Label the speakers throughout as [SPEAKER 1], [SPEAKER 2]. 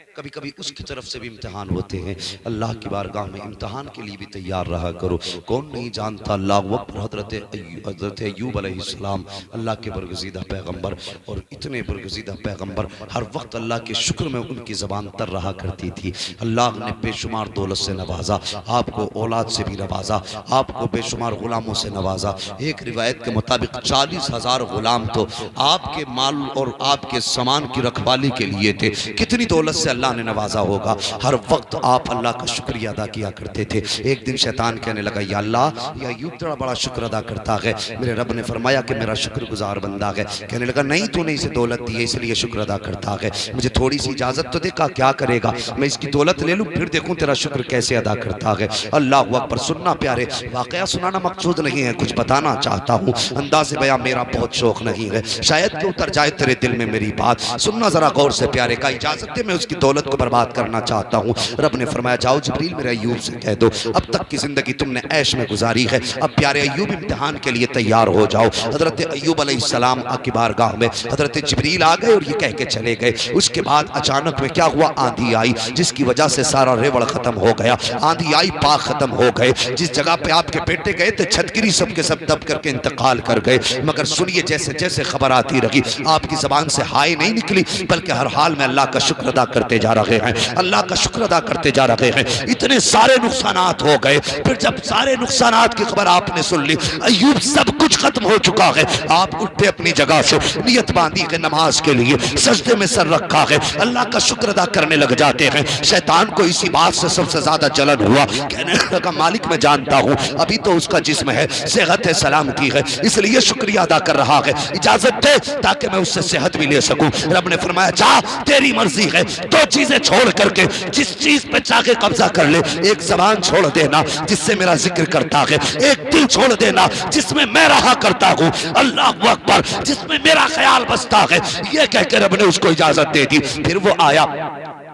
[SPEAKER 1] कभी कभी उसकी तरफ से भी इम्तिहान होते हैं। अल्लाह की बारगाह में इम्तिहान के लिए भी तैयार रहा करो। कौन नहीं जानता अल्लाह अकबर, हज़रत अय्यूब अलैहिस्सलाम अल्लाह के बरगज़ीदा पैगम्बर, और इतने बरगज़ीदा पैगम्बर हर वक्त अल्लाह के शुक्र में उनकी ज़बान तर रहा करती थी। अल्लाह ने बेशुमार दौलत से नवाजा, आपको औलाद से भी नवाजा, आपको बेशुमार गुलामों से नवाजा। एक रिवायत के मुताबिक 40,000 गुलाम तो आपके माल और आपके सामान की रखवाली के लिए थे। कितनी दौलत से अल्लाह ने नवाजा होगा। हर वक्त आप अल्लाह का शुक्रिया अदा किया करते थे। एक दिन शैतान कहने लगा, या अल्लाह, या अय्यूब तेरा बड़ा शुक्र अदा करता है। मेरे रब ने फरमाया कि मेरा शुक्रगुजार बंदा है। कहने लगा, नहीं तूने इसे दौलत दी है इसलिए शुक्र अदा करता है, मुझे थोड़ी सी इजाजत तो दे। का क्या करेगा, मैं इसकी दौलत ले लूं फिर देखूं तेरा शुक्र कैसे अदा करता है। अल्लाह अकबर। सुनना प्यारे, वाकया सुनाना मकसूद नहीं है, कुछ बताना चाहता हूँ। अंदाज़े बयां मेरा बहुत शौक नहीं है, शायद कि उतर जाए तेरे दिल में मेरी बात। सुनना जरा गौर से प्यारे। का इजाजत दे, मैं उसकी दौलत को बर्बाद करना चाहता हूँ। रब ने फरमाया, जाओ जिब्रील मेरे अय्यूब से कह दो, अब तक की जिंदगी तुमने ऐश में गुजारी है, अब प्यारे अय्यूब इम्तिहान के लिए तैयार हो जाओ। हजरत अय्यूब अलैहिस्सलाम की बारगाह में हजरत जिब्रील आ गए और ये कह के चले गए। उसके बाद अचानक में क्या हुआ, आंधी आई जिसकी वजह से सारा रेवड़ खत्म हो गया। आंधी आई, पाक खत्म हो गए। जिस जगह पे आपके बेटे गए थे छतगिरी सबके सब दब करके इंतकाल कर गए। मगर सुनिए, जैसे जैसे खबर आती रही आपकी जबान से हाय नहीं निकली, बल्कि हर हाल में अल्लाह का शुक्र अदा करते जा रहे हैं, अल्लाह का शुक्र अदा करते जा रहे हैं। इतने सारे नुकसानात हो गए। फिर जब सारे नुकसानात की खबर आपने सुन ली, अय्यूब सब कुछ खत्म हो चुका है, आप उठे अपनी जगह से, नियत बांधी है नमाज के लिए, सजदे में सर रखा है, अल्लाह का शुक्र अदा करने लग जाते हैं। शैतान को इसी बात से सबसे ज्यादा जलन हुआ। कहने लगा, मालिक मैं जानता हूँ अभी तो उसका जिस्म है, सेहत है, सलामती है, इसलिए शुक्रिया अदा कर रहा है, इजाजत दे ताकि मैं उससे सेहत भी ले सकूं। रब ने फरमाया, जा तेरी मर्जी है, दो चीजें छोड़ करके जिस चीज पे चाहे कब्जा कर ले। एक जबान छोड़ देना जिससे मेरा जिक्र करता है, एक दिल छोड़ देना जिसमें मैं रहा करता हूँ, अल्लाह अकबर, जिसमें मेरा ख्याल बसता है। यह कहकर रब ने उसको इजाजत दे दी। फिर वो आया।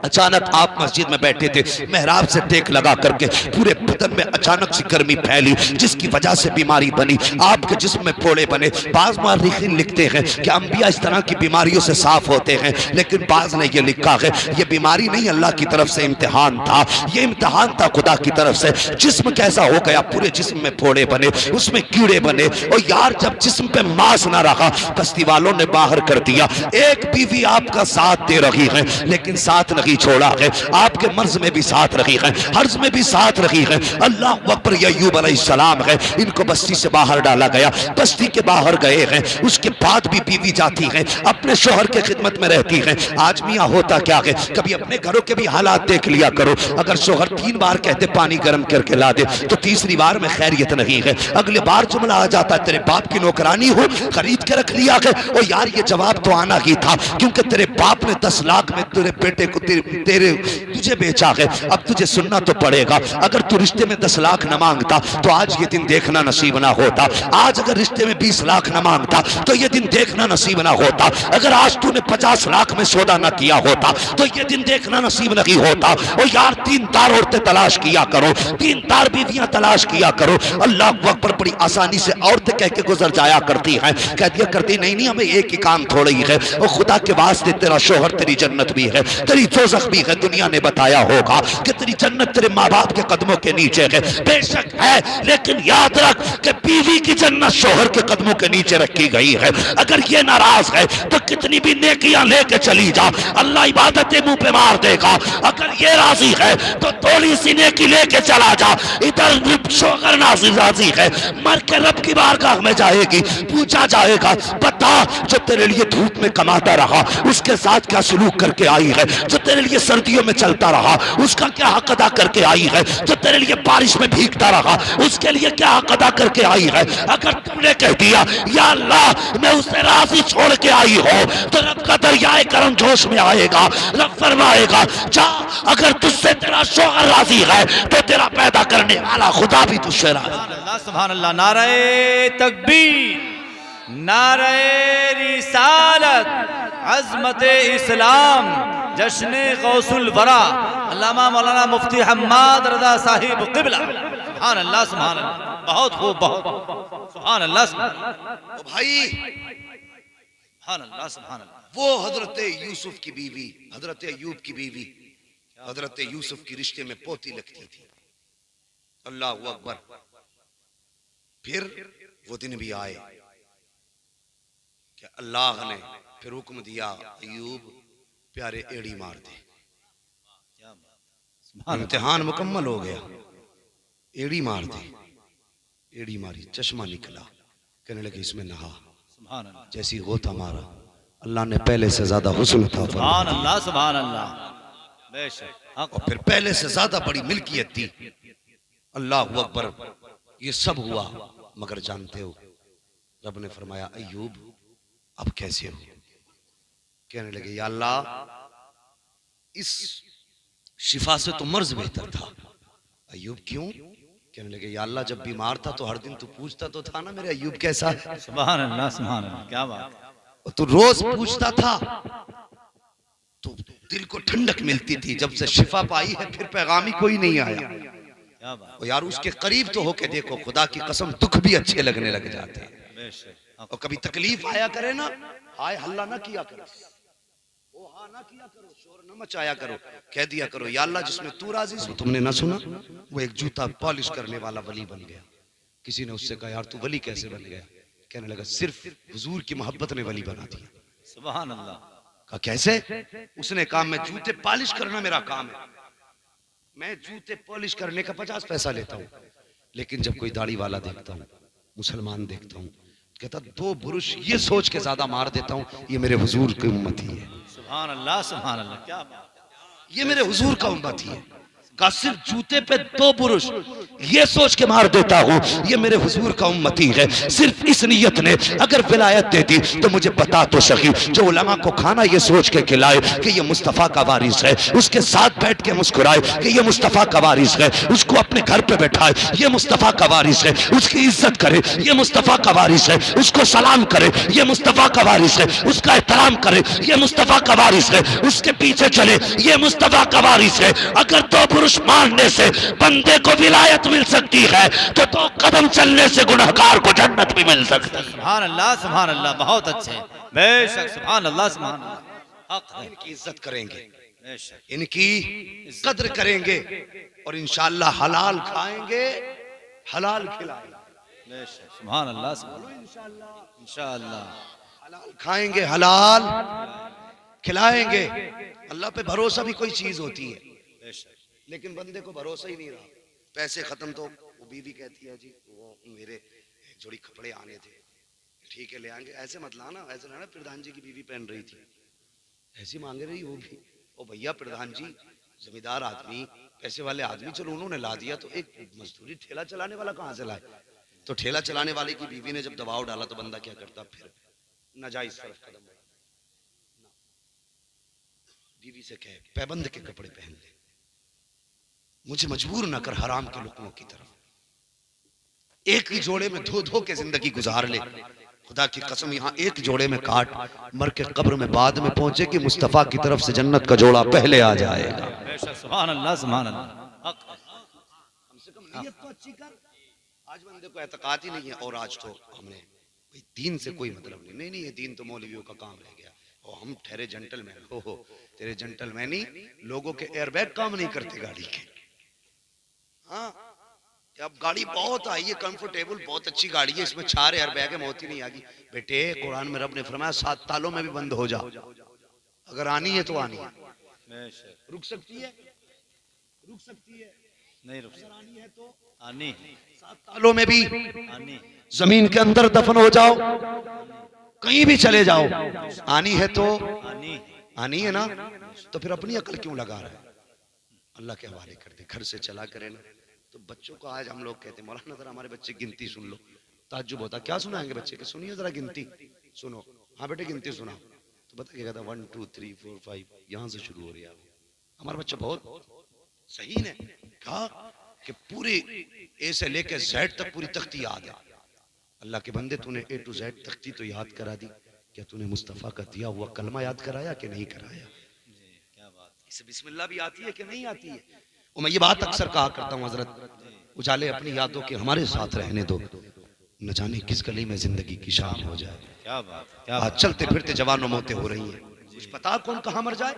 [SPEAKER 1] अचानक आप मस्जिद में बैठे थे, मेहराब से टेक लगा करके पूरे बदन में अचानक सी गर्मी फैली जिसकी वजह से बीमारी बनी, आपके जिस्म में फोड़े बने। बाज़ मुअर्रिखीन लिखते हैं कि अंबिया इस तरह की बीमारियों से साफ होते हैं, लेकिन बाज़ ने ये लिखा है ये बीमारी नहीं, अल्लाह की तरफ से इम्तिहान था। ये इम्तिहान था खुदा की तरफ से। जिस्म कैसा हो गया, पूरे जिस्म में फोड़े बने, उसमें कीड़े बने। और यार जब जिस्म पे मांस ना रहा, बस्ती वालों ने बाहर कर दिया। एक बीवी आपका साथ दे रही है लेकिन साथ नहीं छोड़ा है, आपके मर्ज में भी साथ रही है, हर्ज में भी साथ रही है। अल्लाह अकबर। अय्यूब अलैहिस्सलाम है, इनको बस्ती से बाहर डाला गया, बस्ती के बाहर गए हैं। उसके बाद भी बीवी जाती है, अपने शोहर के खिदमत में रहती है। आज मियाँ होता क्या है, कभी अपने घरों के भी हालात देख लिया करो। अगर शोहर 3 बार कहते पानी गर्म करके ला दे, तो तीसरी बार में खैरियत नहीं है, अगले बार जुमला आ जाता है, तेरे बाप की नौकरानी हो, खरीद के रख लिया है। और यार ये जवाब तो आना ही था, क्योंकि तेरे बाप ने 10 लाख में तेरे बेटे को तुझे बेचा है, अब तुझे सुनना तो पड़ेगा। अगर तू रिश्ते में 10 लाख न मांगता तो आज ये दिन देखना नसीब ना होता। आज अगर रिश्ते में 20 लाख न मांगता तो ये दिन देखना नसीब ना होता। अगर आज तूने 50 लाख में सौदा ना किया होता तो ये दिन देखना नसीब नहीं होता। और यार 3 औरतें तलाश किया करो, 3 बीवियां तलाश किया करो। अल्लाह अकबर। बड़ी आसानी से औरतें कह के गुजर जाया करती हैं, कह दिया करती नहीं हमें एक ही काम थोड़ी है। और खुदा के वास्ते तेरा शोहर तेरी जन्नत भी है, तेरी दोज़ख भी है। दुनिया ने बताया होगा कि तेरी जन्नत तेरे माँ बाप के कदमों के नीचे है, बेशक है, लेकिन याद रख कि बीवी की जन्नत शोहर के कदमों के नीचे रखी गई है। अगर ये नाराज है तो कितनी भी नेकियां लेके चली जा, अल्लाह इबादतें मुंह पे मार देगा। अगर ये राजी है तो थोड़ी सी नेकी लेके चला जा। इधर शोहर राजी है, मर के रब की बारगाह में जाएगी, पूछा जाएगा बता जो तेरे लिए धूप में कमाता रहा उसके साथ क्या सलूक करके आई है, जो तेरे लिए सर्दियों में चलता रहा उसका क्या हक अदा करके आई है, जो तेरे लिए बारिश में भीगता रहा उसके लिए क्या हक अदा करके आई है। अगर तुमने कह दिया या अल्लाह मैं उसे राजी छोड़ के आई हो तो रब का दरियाए करम जोश में आएगा। रब फरमाएगा जा, अगर तुझसे तेरा शौहर राजी है तो तेरा पैदा करने वाला खुदा भी तुझसे राजी।
[SPEAKER 2] सुभान अल्लाह। नारे तकबीर, नारे रिसालत, अज़मते इस्लाम, जश्ने गौसुल वरा, अल्लामा मौलाना मुफ्ती हम्माद रज़ा साहिब क़िबला। सुभान अल्लाह, सुभान अल्लाह, बहुत खूब, बहुत सुभान अल्लाह, सुभान
[SPEAKER 1] भाई,
[SPEAKER 2] सुभान अल्लाह, सुभान अल्लाह।
[SPEAKER 1] वो हजरत यूसुफ की बीवी, हजरत अय्यूब की बीवी हजरत यूसुफ की रिश्ते में पोती लगती थी। अल्लाह अकबर। फिर वो दिन भी आए कि अल्लाह ने फिर हुक्म दिया, अयूब प्यारे एड़ी मार दे। इम्तिहान मुकम्मल हो गया, एड़ी मार दे। एड़ी मारी, चश्मा निकला, कहने लगे इसमें नहा। जैसी गोता मारा, अल्लाह ने पहले से ज्यादा हुस्न था।
[SPEAKER 2] सुभान अल्लाह, सुभान अल्लाह, बेशक।
[SPEAKER 1] और फिर पहले से ज्यादा बड़ी मिल्कियत थी। अल्लाह अकबर। ये सब हुआ, मगर जानते हो रब ने फरमाया, अयूब अब कैसे हो? कहने लगे, या अल्लाह इस शिफा से तो मर्ज बेहतर था। अयूब क्यों? कहने लगे, या अल्लाह जब बीमार था तो हर दिन तू पूछता तो था ना मेरे अयूब कैसा है।
[SPEAKER 2] सुभान अल्लाह, सुभान अल्लाह, क्या बात है।
[SPEAKER 1] तू रोज पूछता था तो दिल को ठंडक मिलती थी। जब से शिफा पाई है फिर पैगामी कोई नहीं आया।
[SPEAKER 2] क्या बात।
[SPEAKER 1] और यार उसके करीब तो होके देखो, खुदा की कसम दुख भी अच्छे लगने लग जाते हैं। और कभी तकलीफ आया करे ना, हाय हल्ला ना किया करो, ओ हाँ ना किया करो, शोर न मचाया करो, कह दिया करो, या अल्लाह जिसमें तू राजी हो। तुमने ना सुना, वो एक जूता पॉलिश करने वाला वली बन गया। किसी ने उससे कहा, यार तू वली कैसे बन गया? कहने लगा, सिर्फ हुजूर की मोहब्बत ने वली बना दिया।
[SPEAKER 2] सुभान अल्लाह।
[SPEAKER 1] कहा कैसे? उसने कहा, मैं जूते पॉलिश करना मेरा काम है, मैं जूते पॉलिश करने का 50 पैसा लेता हूँ, लेकिन जब कोई दाढ़ी वाला देखता हूँ, मुसलमान देखता हूँ, कहता 2 बुरुश ये सोच के ज्यादा मार देता हूँ, ये मेरे हुजूर की उम्मती है।
[SPEAKER 2] सुभान अल्लाह, सुभान अल्लाह, क्या बात।
[SPEAKER 1] ये मेरे हुजूर का उम्मती है। का सिर्फ जूते पे 2 बुरुश ये सोच के मार देता हूँ, ये मेरे हुजूर का उम्मती है। सिर्फ इस नियत ने अगर विलायत दे दी तो मुझे बता तो सही, जो उलमा को खाना ये सोच के खिलाए कि ये मुस्तफ़ा का वारिस है, उसके साथ बैठ के मुस्कुराए कि ये मुस्तफ़ा का वारिस है, उसको अपने घर पे बैठाए ये मुस्तफ़ा का वारिस है, उसकी इज्जत करे ये मुस्तफ़ा का वारिस है, उसको सलाम करे ये मुस्तफ़ा का वारिस है, उसका एहतराम करे ये मुस्तफ़ा का वारिस है, उसके पीछे चले ये मुस्तफ़ा का वारिस है। अगर 2 पुरुष मारने से बंदे को विलायत मिल सकती है तो 2 कदम चलने से गुनहगार को जन्नत भी मिल सकती है।
[SPEAKER 2] सुभान अल्लाह, सुभान अल्लाह, बहुत अच्छे, बेशक, सुभान अल्लाह, सुभान अल्लाह।
[SPEAKER 1] इनकी इज्जत करेंगे,
[SPEAKER 2] बेशक,
[SPEAKER 1] इनकी कद्र करेंगे और इंशाअल्लाह हलाल खाएंगे, हलाल खिलाएंगे।
[SPEAKER 2] बेशक, सुभान अल्लाह, सुभान इंशाअल्लाह।
[SPEAKER 1] हलाल खाएंगे, हलाल खिलाएंगे। अल्लाह पे भरोसा भी कोई चीज होती है, लेकिन बंदे को भरोसा ही नहीं रहा। पैसे खत्म तो वो बीवी कहती है, जी वो मेरे एक जोड़ी कपड़े आने थे, ठीक है ले आएंगे। ऐसे मत लाना, ऐसे लाना। प्रधान जी की बीवी पहन रही थी, ऐसी मांग रही वो भी, ओ भैया प्रधान जी जमींदार आदमी, पैसे वाले आदमी, चलो उन्होंने ला दिया तो एक मजदूरी ठेला चलाने वाला कहाँ से लाए? तो ठेला चलाने वाले की बीवी ने जब दबाव डाला तो बंदा क्या करता? फिर नाजायज तरफ कदम। बीवी से कहे पैबंद के कपड़े पहन ले, मुझे मजबूर ना कर हराम के लुकमों की तरफ। एक ही जोड़े में धो धो के जिंदगी गुजार ले। खुदा की कसम, यहाँ एक जोड़े में काट, मर के कब्र में बाद में पहुंचे कि मुस्तफा की तरफ से जन्नत का जोड़ा पहले आ जाएगा।
[SPEAKER 2] सुभान अल्लाह, सुभान अल्लाह।
[SPEAKER 1] कम से कम नियत तो अच्छी कर। आज बंदे को एतकाद ही नहीं है, और आज तो हमने भाई दीन से कोई मतलब नहीं। नहीं ये दीन तो मौलवियों का काम रह गया, और हम ठहरे जेंटलमैन। हो तेरे जेंटलमैनी लोगों के एयरबैग काम नहीं करते गाड़ी के। हाँ, अब गाड़ी बहुत आई है, कंफर्टेबल, बहुत अच्छी गाड़ी है, इसमें 4 एयरबैग है, मौत ही नहीं आएगी। बेटे कुरान में रब ने फरमाया 7 तालों में भी बंद हो जा, अगर आनी है तो आनी है। रुक सकती है, रुक सकती है,
[SPEAKER 2] नहीं रुक सकती,
[SPEAKER 1] आनी है तो
[SPEAKER 2] आनी,
[SPEAKER 1] 7 तालों में भी
[SPEAKER 2] आनी,
[SPEAKER 1] जमीन के अंदर दफन हो जाओ, कहीं भी चले जाओ, आनी है तो
[SPEAKER 2] आनी,
[SPEAKER 1] आनी है ना। तो फिर अपनी अकल क्यों लगा रहा है? अल्लाह के हवाले कर दे, घर से चला करे ना। तो बच्चों को आज हम लोग कहते हैं, मौलाना जरा हमारे बच्चे गिनती सुन लो। ताज्जुब होता, क्या सुनाएंगे बच्चे के? सुनिए जरा गिनती, सुनो। हाँ बेटे गिनती सुनाओ। तो बता क्या कहता, 1 2 3 4 5, यहाँ से शुरू हो रही है। हमारा बच्चा बहुत सही ने कहा कि पूरी ए से लेकर जेड तक पूरी तख्ती याद है। अल्लाह के बंदे, तूने ए टू जेड तख्ती तो याद करा दी, क्या तूने मुस्तफ़ा का दिया हुआ कलमा याद कराया कि नहीं कराया? इसे बिस्मिल्लाह भी आती है कि नहीं आती है? और मैं ये बात अक्सर कहा करता हूँ, हजरत उजाले अपनी यादों के हमारे साथ रहने दो, न जाने किस गली में जिंदगी की शाम हो जाए।
[SPEAKER 2] क्या बात, क्या
[SPEAKER 1] आज चलते फिरते जवानों मौतें हो रही हैं, कुछ पता कौन कहाँ मर जाए?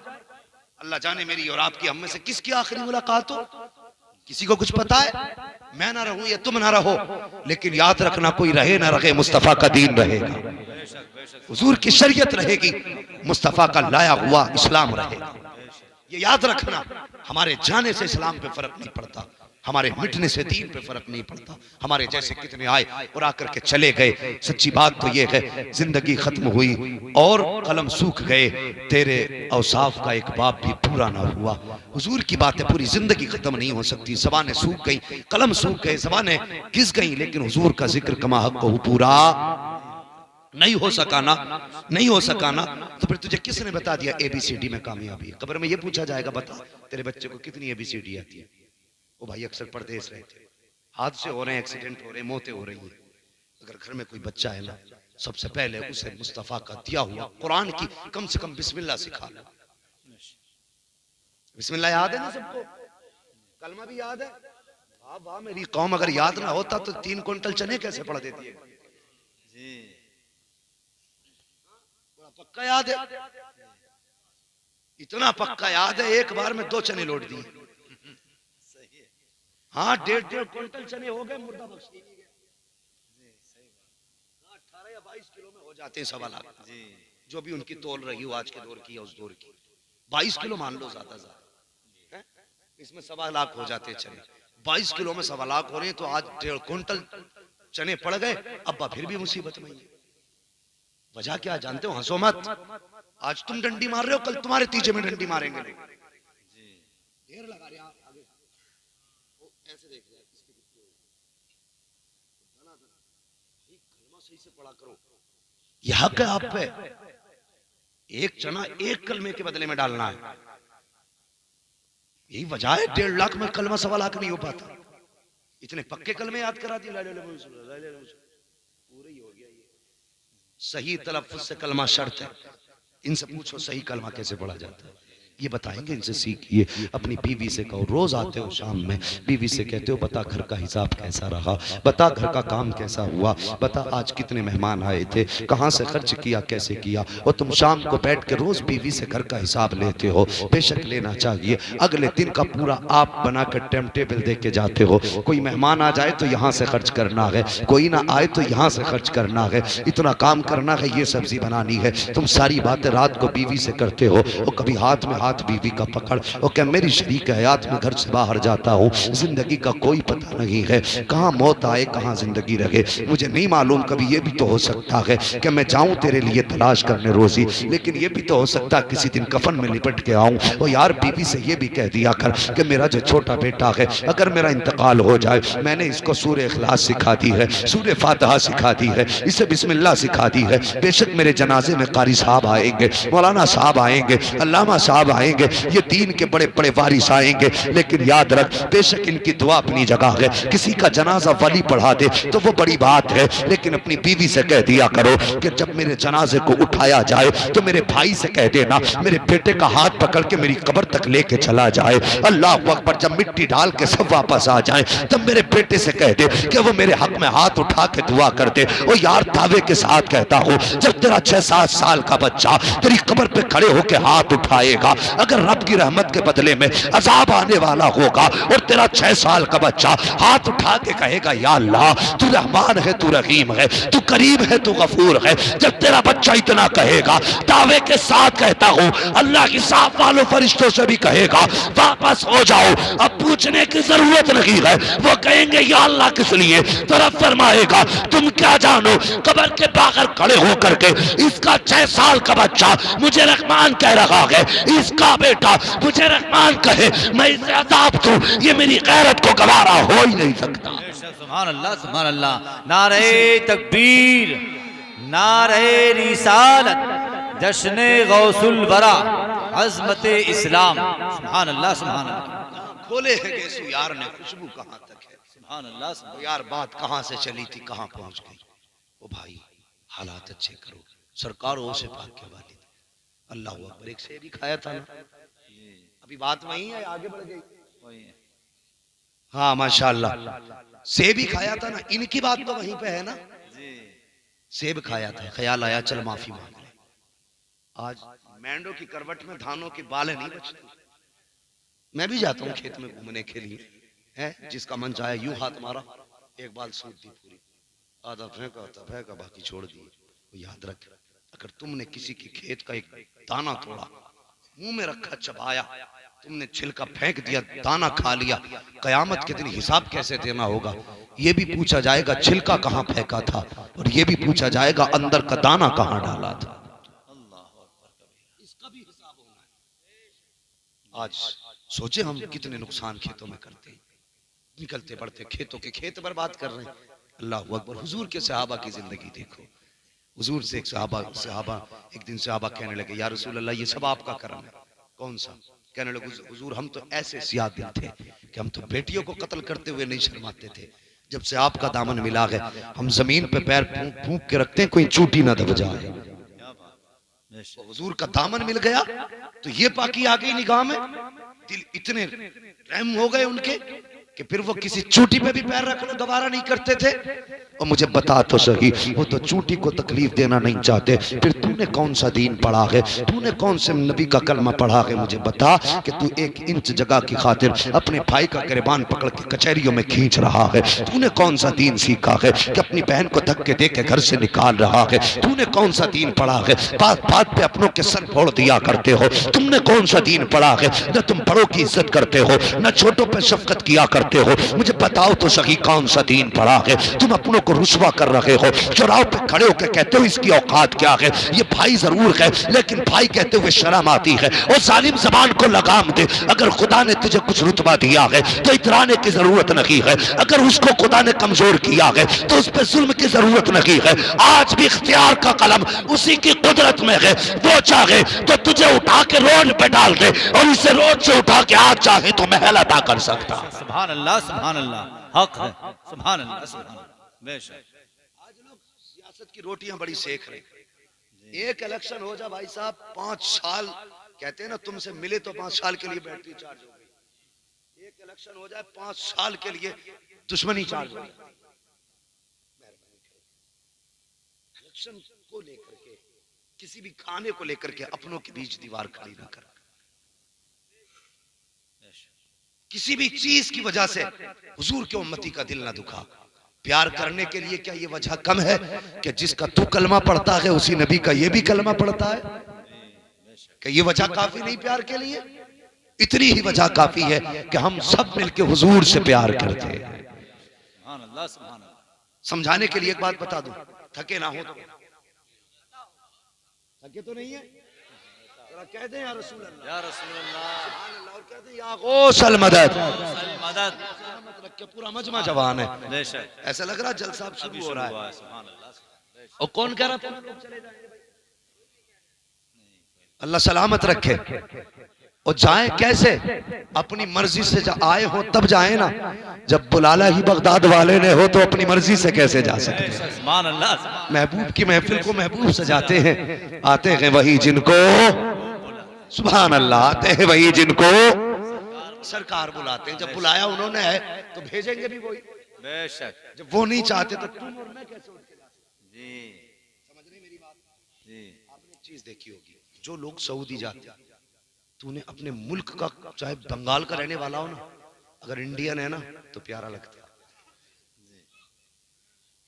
[SPEAKER 1] अल्लाह जाने मेरी और आपकी हम में से किसकी आखिरी मुलाकात हो, किसी को कुछ पता है? मैं ना रहूं या तुम ना रहो, लेकिन याद रखना कोई रहे ना रहे, मुस्तफा का दीन रहेगा, हुजूर की शरीयत रहेगी, मुस्तफा का लाया हुआ इस्लाम रहेगा। ये याद रखना, हमारे जाने से इस्लाम पे फर्क नहीं पड़ता, हमारे मिटने से दीन पे फर्क नहीं पड़ता। हमारे जैसे कितने आए और आकर के चले गए। सच्ची बात तो ये है, जिंदगी खत्म हुई और कलम सूख गए, तेरे औसाफ का एक बाप भी पूरा ना हुआ। हुजूर की बातें पूरी जिंदगी खत्म नहीं हो सकती। ज़बानें सूख गई, कलम सूख गए, ज़बानें घिस गई, लेकिन हुजूर का जिक्र कमा हक को पूरा नहीं हो सका ना, नहीं हो सका ना। तो फिर तुझे किसने बता दिया ABCD में कामयाबी? कब्र में ये पूछा जाएगा, बता तेरे बच्चे को कितनी ABCD आती है? वो भाई अक्सर परदेश रहे थे, हादसे हो रहे हैं, एक्सीडेंट हो रहे हैं, मौतें हो रही हैं। अगर घर में कोई बच्चा है ना, सबसे पहले उसे मुस्तफा का दिया हुआ कुरान की कम से कम बिस्मिल्लाह सिखा लो। बिस्मिल्लाह याद है ना सबको? कलमा भी याद है? वाह वाह, मेरी कौम अगर याद ना होता तो 3 क्विंटल चने कैसे पढ़ देती है जी। पक्का याद है? इतना पक्का याद है, एक बार में 2 चने लौट दिए। हाँ, 1.5 क्विंटल चने हो गए, मुर्दा बख्श नहीं गए। 18 या 22 किलो में हो जाते हैं 1.25 लाख जी, जो भी उनकी तोल रही हो आज के दौर की या उस दौर की। 22 किलो मान लो, ज्यादा इसमें 1.25 लाख हो जाते हैं चने। 22 किलो में 1.25 लाख हो रहे हैं, तो आज 1.5 क्विंटल चने पड़ गए। अब्बा फिर भी मुसीबत में है। वजह क्या जानते हो? हंसो मत। आज तुम डंडी मार रहे हो, कल तुम्हारे तीजे में डंडी मारेंगे। ढेर लगा रहे आगे, ऐसे देख रहे कलमा सही से पढ़ा करो। यह हक है आप पे। एक चना एक कलमे के बदले में डालना है, यही वजह है 1.5 लाख में कलमा 1.25 लाख नहीं हो पाता। इतने पक्के कलमे याद करा दिए, पूरे ही हो गया। सही तलफ्फुज़ से कलमा शर्त है। इनसे पूछो सही कलमा कैसे पढ़ा जाता है, ये बताएंगे, इनसे सीखिए। अपनी बीवी से कहो, रोज आते हो शाम में, बीवी से कहते हो बता घर का हिसाब कैसा रहा, बता घर का काम कैसा हुआ, बता आज कितने मेहमान आए थे, कहाँ से खर्च किया, कैसे किया। और तुम शाम को बैठ के रोज बीवी से घर का हिसाब लेते हो। बेशक लेना चाहिए, अगले दिन का पूरा आप बनाकर टाइम टेबल दे के जाते हो। कोई मेहमान आ जाए तो यहाँ से खर्च करना है, कोई ना आए तो यहाँ से खर्च करना है, इतना काम करना है, ये सब्जी बनानी है। तुम सारी बातें रात को बीवी से करते हो। और कभी हाथ में हाथ बीवी का पकड़, और क्या मेरी शरीक हयात में घर से बाहर जाता हूँ, जिंदगी का कोई पता नहीं है, कहाँ मौत आए कहाँ जिंदगी रहे मुझे नहीं मालूम। कभी ये भी तो हो सकता है कि मैं जाऊँ तेरे लिए तलाश करने रोजी, लेकिन ये भी तो हो सकता है किसी दिन कफन में लिपट के आऊँ। और यार बीवी से ये भी कह दिया कर कि मेरा जो छोटा बेटा है, अगर मेरा इंतकाल हो जाए, मैंने इसको सूरह इखलास सिखा दी है, सूरह फातिहा सिखा दी है, इसे बिस्मिल्लाह सिखा दी है। बेशक मेरे जनाजे में कारी साहब आएंगे, मौलाना साहब आएंगे, अल्लामा साहब आएंगे, ये दीन के बड़े बड़े वारिस आएंगे, लेकिन याद रख बेशक इनकी दुआ अपनी जगह है। किसी का जनाजा वली पढ़ा दे तो वो बड़ी बात है, लेकिन अपनी बीवी से कह दिया करो कि जब मेरे जनाजे को उठाया जाए तो मेरे भाई से कह देना मेरे बेटे का हाथ पकड़ के मेरी कब्र तक लेके चला जाए। अल्लाह अकबर। जब मिट्टी डाल के सब वापस आ जाए तब मेरे बेटे से कह दे कि वो मेरे हक में हाथ उठा के दुआ कर दे। और यार दावे के साथ कहता हूँ, जब तेरा 6-7 साल का बच्चा तेरी कब्र पे खड़े होके हाथ उठाएगा, अगर रब की रहमत के बदले में अजाब आने वाला होगा और तेरा 6 साल का बच्चा हाथ उठा के कहेगा या अल्लाह तू रहमान है, तू रहीम है, तू करीम है, तू गफूर है, जब तेरा बच्चा इतना कहेगा, दावे के साथ कहता हूँ अल्लाह की साफ वालों फरिश्तों से भी कहेगा वापस हो जाओ, अब पूछने की जरूरत नहीं है। वो कहेंगे या अल्लाह किस लिए? तो रब फरमाएगा तुम क्या जानो, कब्र के बाहर खड़े होकर के इसका 6 साल का बच्चा मुझे रहमान कह रहा है, इसका बेटा मुझे रहमान कहे, मैं इसे अज़ाब दूं, ये मेरी गैरत को गवारा हो ही नहीं सकता।
[SPEAKER 2] सुभान अल्लाह, सुभान अल्लाह। नारे तकबीर, नारे रिसालत, जश्ने गौसुल वरा, अज़मते इस्लाम। सुभान अल्लाह, सुभान अल्लाह।
[SPEAKER 1] खोले हैं गेसु यार ने खुशबू कहाँ तक है।
[SPEAKER 2] सुभान अल्लाह, सुभान
[SPEAKER 1] यार बात कहाँ से चली थी कहाँ पहुंच गई। ओ भाई हालात अच्छे करो, सरकार हो से पाक के वालिद। अल्लाह अकबर। एक सेब ही खाया था ना, अभी बात वही है, आगे बढ़ गई। हाँ माशाल्लाह, सेब ही खाया था ना, इनकी बात तो वहीं पे है ना। सेब खाया था, ख्याल आया चल माफी मांग ले। आज मैंडो की करवट में धानों की बालें नहीं बचती। मैं भी जाता हूँ खेत में घूमने के लिए, है जिसका मन चाहे यूं हाथ मारा, एक बाल सूट दी पूरी, आधा फेंका बाकी छोड़ दिए। वो याद रख, अगर तुमने किसी के खेत का एक दाना तोड़ा, मुंह में रखा चबाया, तुमने छिलका फेंक दिया, दाना खा लिया, कयामत के दिन हिसाब कैसे देना होगा? ये भी पूछा जाएगा छिलका कहाँ फेंका था, और ये भी पूछा जाएगा अंदर का दाना कहाँ डाला था। इसका भी हिसाब होना है। आज सोचे हम कितने नुकसान खेतों में करते हैं, निकलते बढ़ते खेतों के खेत बर्बाद कर रहे हैं। अल्लाह अकबर। हुजूर के सहाबा की जिंदगी देखो। हुजूर से एक सहाबा एक दिन सहाबा कहने लगे, या रसूल अल्लाह, ये सब आपका करम है। कौन सा? कहने लगे, हुजूर हम तो ऐसे सियाह दिल थे कि हम तो बेटियों को कत्ल करते हुए नहीं शर्माते थे। जब से आपका दामन मिला है, हम जमीन पे पैर फूंक फूंक के रखते हैं, कोई चूटी ना दब जाए। हुजूर का दामन मिल गया तो ये पाकी आ गई निगाह में, दिल इतने रहम हो गए उनके कि फिर वो किसी चूटी पे भी पैर रखना दोबारा नहीं करते थे। और मुझे बता तो सही, वो तो चूटी को तकलीफ देना नहीं चाहते, फिर तूने कौन सा दीन पढ़ा है, तूने कौन से नबी का कलमा पढ़ा है? मुझे बता कि तू 1 इंच जगह की खातिर अपने भाई का गिरबान पकड़ के कचहरियों में खींच रहा है। तूने कौन सा दीन सीखा है कि अपनी बहन को धक्के दे के घर से निकाल रहा है? तूने कौन सा दीन पढ़ा है? बात बात पे अपनों के सर फोड़ दिया करते हो। तुमने कौन सा दीन पढ़ा है? न तुम बड़ों की इज्जत करते हो, न छोटों पे शफकत किया करते हो। मुझे बताओ तो सही, कौन सा दीन पढ़ा है? तुम अपनों को रुस्वा कर रहे हो, चौराहों पे खड़े होकर कहते हो इसकी औकात क्या है, ये भाई जरूर है, लेकिन भाई कहते हुए शर्म आती है। और जालिम जबान को लगाम दे, अगर खुदा ने तुझे कुछ रुतबा दिया है तो इतराने की जरूरत नहीं है, अगर उसको खुदा ने कमजोर किया है तो उस पर जुल्म की जरूरत नहीं है। आज भी इख्तियार का कलम उसी की कुदरत में है, वो चाहे तो तुझे उठा के रोड पे डाल दे और इसे रोड से उठा के आज चाहे तो महल अता कर सकता।
[SPEAKER 2] सुभान अल्लाह, सुभान अल्लाह, हक है, सुभान अल्लाह, सुभान अल्लाह, बेशक।
[SPEAKER 1] आज लोग सियासत की रोटियां बड़ी सेक रहे। एक इलेक्शन हो जा भाई साहब, 5 साल कहते हैं ना, तुमसे मिले तो 5 साल के लिए बैटरी चार्ज हो गई। एक इलेक्शन हो जाए 5 साल के लिए दुश्मनी चार्ज हो गई। इलेक्शन को लेकर के, किसी भी खाने को लेकर के अपनों के बीच दीवार खड़ी ना कर। किसी भी चीज की वजह से हुजूर के उम्मती का दिल ना दुखा। प्यार करने के लिए क्या ये वजह कम है कि जिसका तू कलमा पढ़ता है उसी नबी का ये भी कलमा पढ़ता है? कि ये वजह काफी नहीं प्यार के लिए? इतनी ही वजह काफी है कि हम सब मिलके हुजूर से प्यार करते हैं। समझाने के लिए एक बात बता दूं, थके ना हो तो, थके तो नहीं है, कह दें या रसूल अल्लाह, या रसूल अल्लाह, और कह दें या गौसल मदद, मदद रख के पूरा मजमा जवान है। ऐसा लग रहा जलसा अब शुरू हो रहा है। और कौन कह रहा था अल्लाह सलामत रखे। और जाए कैसे? अपनी मर्जी से आए हो तब जाए ना, जब बुलाला ही बगदाद वाले ने हो तो अपनी मर्जी से कैसे जा सकते? महबूब की महफिल को महबूब सजाते हैं, आते हैं वही जिनको, सुभान अल्लाह, आते हैं वही जिनको सरकार बुलाते हैं। जब बुलाया उन्होंने है तो भेजेंगे भी वही, बेशक। जब वो नहीं चाहते तो तुम और मैं कैसे उठ के जा सकते? जी, समझ रहे मेरी बात? जी। आपने एक चीज देखी होगी, जो लोग सऊदी जाते, तूने अपने मुल्क का, चाहे बंगाल का रहने वाला हो ना, अगर इंडियन है ना तो प्यारा लगता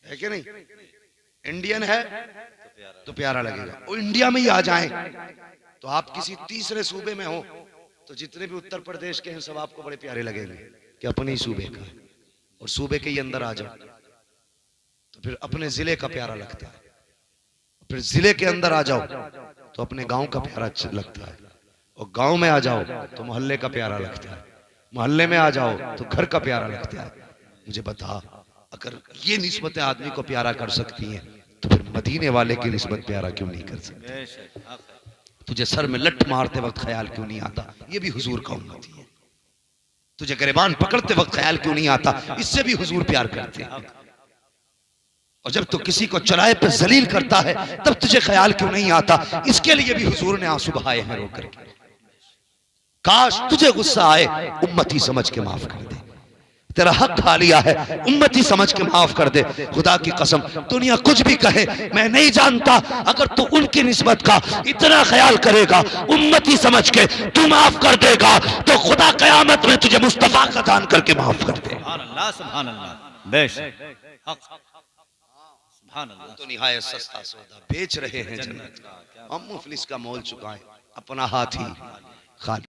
[SPEAKER 1] है कि नहीं? इंडियन है तो प्यारा लगेगा। और इंडिया में ही आ जाए तो आप किसी तीसरे सूबे में हो तो जितने भी उत्तर प्रदेश के हैं सब आपको बड़े प्यारे लगेंगे कि अपने ही सूबे का है। और सूबे के ही अंदर आ जाओ तो फिर अपने जिले का प्यारा लगता है, फिर जिले के अंदर आ जाओ तो अपने गांव का प्यारा लगता है, और गांव में आ जाओ तो मोहल्ले का प्यारा लगता है, मोहल्ले में आ जाओ तो घर का प्यारा लगता है। मुझे बता, अगर ये निस्बतें आदमी को प्यारा कर सकती हैं तो फिर मदीने वाले की निस्बत प्यारा क्यों नहीं कर सकती? तुझे सर में लठ मारते वक्त ख्याल क्यों नहीं आता ये भी हुजूर का उम्मती है? तुझे गिरबान पकड़ते वक्त ख्याल क्यों नहीं आता? इससे भी हुजूर प्यार करते हैं। और जब तू किसी को चौराहे पे जलील करता है तब तुझे ख्याल क्यों नहीं आता? इसके लिए भी हुजूर ने आंसू बहाए हैं रो करके। काश तुझे गुस्सा आए, उम्मती समझ के माफ कर दे। तेरा हक खा लिया है, उम्मती समझ के माफ कर दे। खुदा की कसम दुनिया कुछ भी कहे, मैं नहीं जानता, अगर तू उनकी निस्बत का इतना ख्याल करेगा, उम्मती समझ के तू माफ कर देगा, तो खुदा कयामत में तुझे मुस्तफा का दान करके माफ कर दे।
[SPEAKER 2] सुभान अल्लाह, सुभान अल्लाह, बेशक हक, सुभान अल्लाह।
[SPEAKER 1] तो निहायत सस्ता सौदा बेच रहे हैं जन्नत का, हम मुफलिस का मोल चुकाएं, अपना हाथ ही खाली।